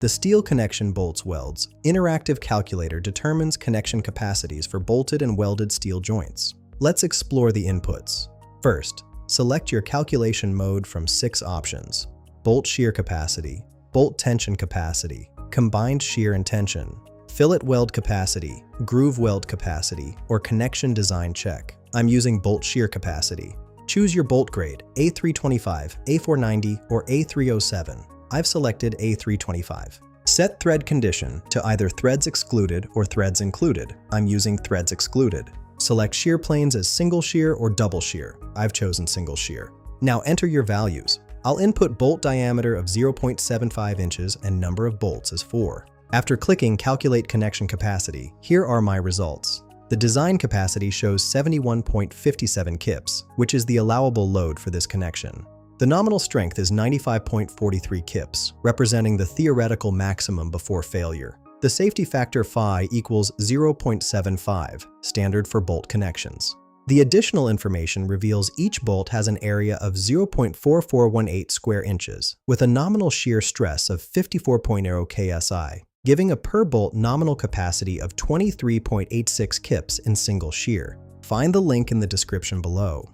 The steel connection bolts Welds interactive calculator determines connection capacities for bolted and welded steel joints. Let's explore the inputs. First, select your calculation mode from 6 options: bolt shear capacity, bolt tension capacity, combined shear and tension, fillet weld capacity, groove weld capacity, or connection design check. I'm using bolt shear capacity. Choose your bolt grade, A325, A490, or A307. I've selected A325. Set thread condition to either threads excluded or threads included. I'm using threads excluded. Select shear planes as single shear or double shear. I've chosen single shear. Now enter your values. I'll input bolt diameter of 0.75 inches and number of bolts as 4. After clicking Calculate Connection Capacity, here are my results. The design capacity shows 71.57 kips, which is the allowable load for this connection. The nominal strength is 95.43 kips, representing the theoretical maximum before failure. The safety factor phi equals 0.75, standard for bolt connections. The additional information reveals each bolt has an area of 0.4418 square inches, with a nominal shear stress of 54.0 ksi, giving a per bolt nominal capacity of 23.86 kips in single shear. Find the link in the description below.